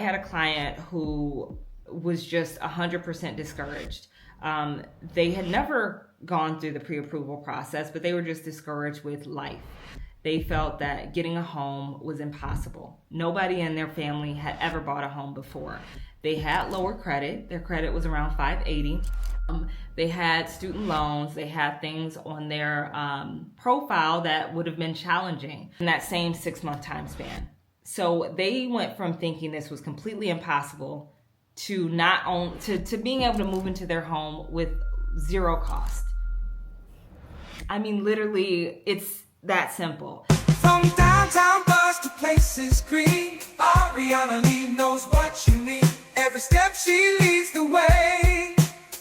had a client who was just 100% discouraged. They had never gone through the pre-approval process, but they were just discouraged with life. They felt that getting a home was impossible. Nobody in their family had ever bought a home before. They had lower credit. Their credit was around 580. They had student loans. They had things on their profile that would have been challenging in that same 6-month time span. So they went from thinking this was completely impossible to to being able to move into their home with zero cost. I mean, literally, it's that simple. From downtown bus to places green, Arianna knows what you need. Every step she leads the way,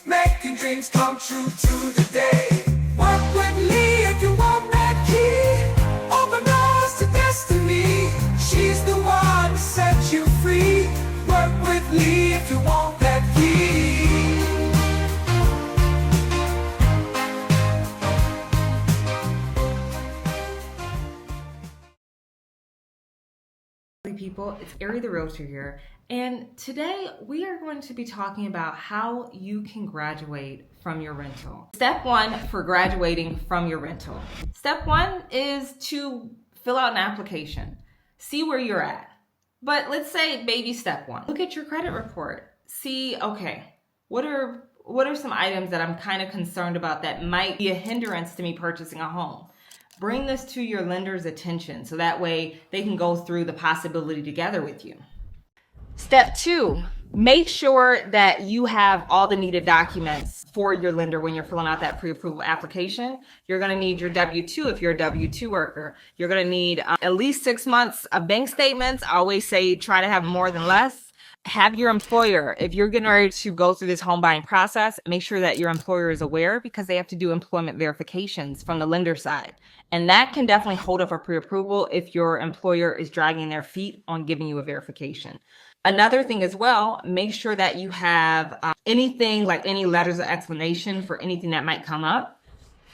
making dreams come true today. Work with me if you want that key. Open doors to destiny. She's the one to set you free. Work with me if you want that key. People, it's Ari the Realtor here, and today we are going to be talking about how you can graduate from your rental. Step 1 for graduating from your rental. Step 1 is to fill out an application. See where you're at. But let's say baby step 1. Look at your credit report. See, okay, what are some items that I'm kind of concerned about that might be a hindrance to me purchasing a home? Bring this to your lender's attention so that way they can go through the possibility together with you. Step 2, make sure that you have all the needed documents for your lender when you're filling out that pre-approval application. You're going to need your W-2 if you're a W-2 worker. You're going to need at least 6 months of bank statements. I always say try to have more than less. Have your employer, if you're getting ready to go through this home buying process, make sure that your employer is aware because they have to do employment verifications from the lender side. And that can definitely hold up a pre-approval if your employer is dragging their feet on giving you a verification. Another thing as well, make sure that you have anything like any letters of explanation for anything that might come up.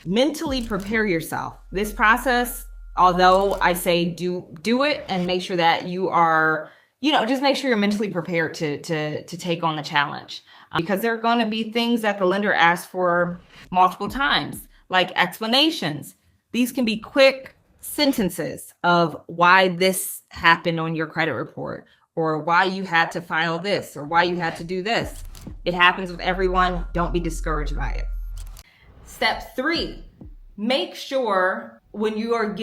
Mentally prepare yourself. This process, although I say do it and make sure that you are, just make sure you're mentally prepared to take on the challenge. Because there are going to be things that the lender asks for multiple times, like explanations. These can be quick sentences of why this happened on your credit report, or why you had to file this, or why you had to do this. It happens with everyone. Don't be discouraged by it. Step 3, make sure when you are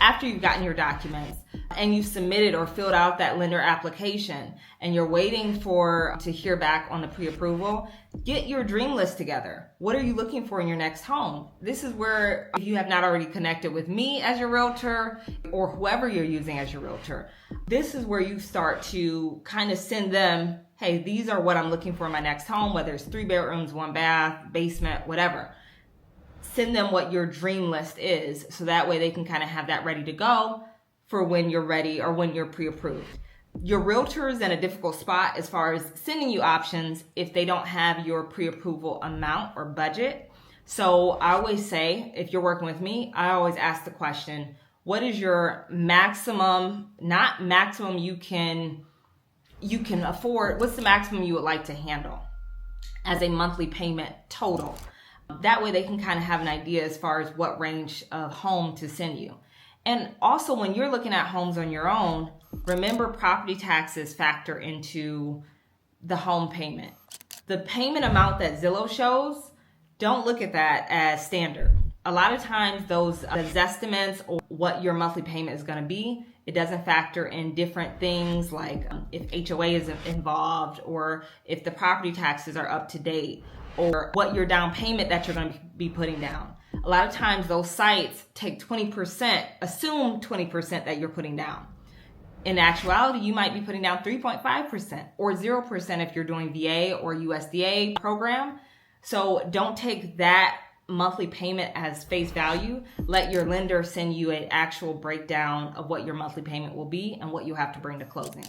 after you've gotten your documents and you've submitted or filled out that lender application and you're waiting to hear back on the pre-approval, get your dream list together. What are you looking for in your next home? This is where, if you have not already connected with me as your realtor or whoever you're using as your realtor, this is where you start to kind of send them, hey, these are what I'm looking for in my next home, whether it's 3 bedrooms, 1 bath, basement, whatever. Send them what your dream list is so that way they can kind of have that ready to go for when you're ready or when you're pre-approved. Your realtor is in a difficult spot as far as sending you options if they don't have your pre-approval amount or budget. So I always say, if you're working with me, I always ask the question, what is your maximum, not maximum you can afford, what's the maximum you would like to handle as a monthly payment total? That way they can kind of have an idea as far as what range of home to send you. And also when you're looking at homes on your own, remember property taxes factor into the home payment. The payment amount that Zillow shows, don't look at that as standard. A lot of times those estimates or what your monthly payment is going to be, it doesn't factor in different things like if HOA is involved or if the property taxes are up to date or what your down payment that you're going to be putting down. A lot of times those sites take 20%, assume 20% that you're putting down. In actuality, you might be putting down 3.5% or 0% if you're doing VA or USDA program. So don't take that monthly payment as face value. Let your lender send you an actual breakdown of what your monthly payment will be and what you have to bring to closing.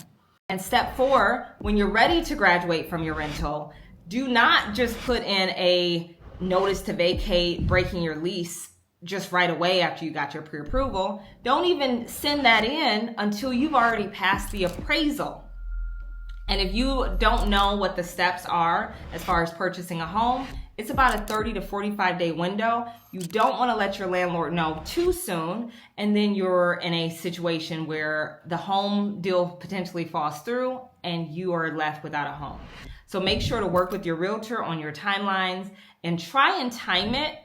And step 4, when you're ready to graduate from your rental, do not just put in a notice to vacate, breaking your lease just right away after you got your pre-approval. Don't even send that in until you've already passed the appraisal. And if you don't know what the steps are as far as purchasing a home, it's about a 30 to 45 day window. You don't want to let your landlord know too soon, and then you're in a situation where the home deal potentially falls through and you are left without a home. So make sure to work with your realtor on your timelines and try and time it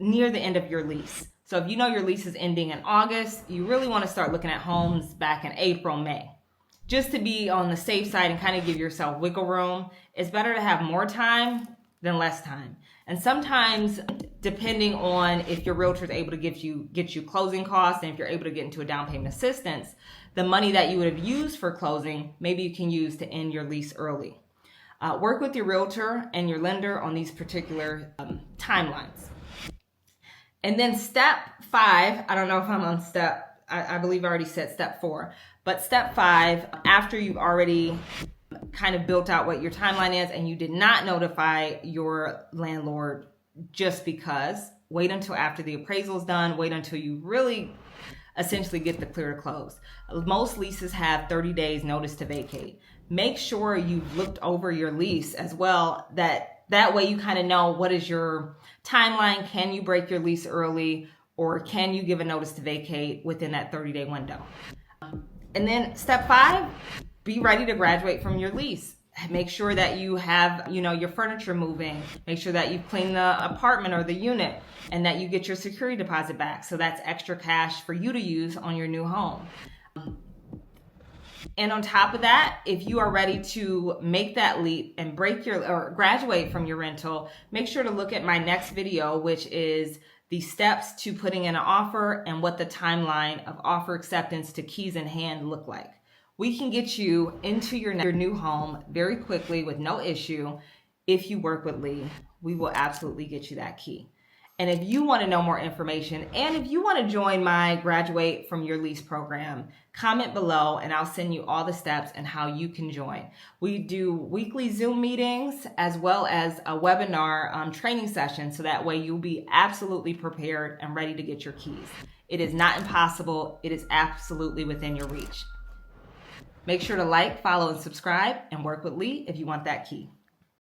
near the end of your lease. So if you know your lease is ending in August, you really want to start looking at homes back in April, May. Just to be on the safe side and kind of give yourself wiggle room. It's better to have more time than less time. And sometimes, depending on if your realtor is able to get you closing costs, and if you're able to get into a down payment assistance, the money that you would have used for closing, maybe you can use to end your lease early. Work with your realtor and your lender on these particular timelines. And then step 5, I don't know if I'm on I believe I already said step 4, but step 5, after you've already kind of built out what your timeline is and you did not notify your landlord just because, wait until after the appraisal is done, wait until you really essentially get the clear to close. Most leases have 30 days notice to vacate. Make sure you've looked over your lease as well, that way you kind of know what is your timeline. Can you break your lease early, or can you give a notice to vacate within that 30-day window? And then step 5, be ready to graduate from your lease. Make sure that you have, your furniture moving. Make sure that you've cleaned the apartment or the unit, and that you get your security deposit back. So that's extra cash for you to use on your new home. And on top of that, if you are ready to make that leap and graduate from your rental, make sure to look at my next video, which is the steps to putting in an offer and what the timeline of offer acceptance to keys in hand look like. We can get you into your new home very quickly with no issue. If you work with Lee, we will absolutely get you that key. And if you want to know more information, and if you want to join my Graduate from Your Lease program, comment below and I'll send you all the steps and how you can join. We do weekly Zoom meetings as well as a webinar training session, so that way you'll be absolutely prepared and ready to get your keys. It is not impossible. It is absolutely within your reach. Make sure to like, follow, and subscribe, and work with Lee if you want that key.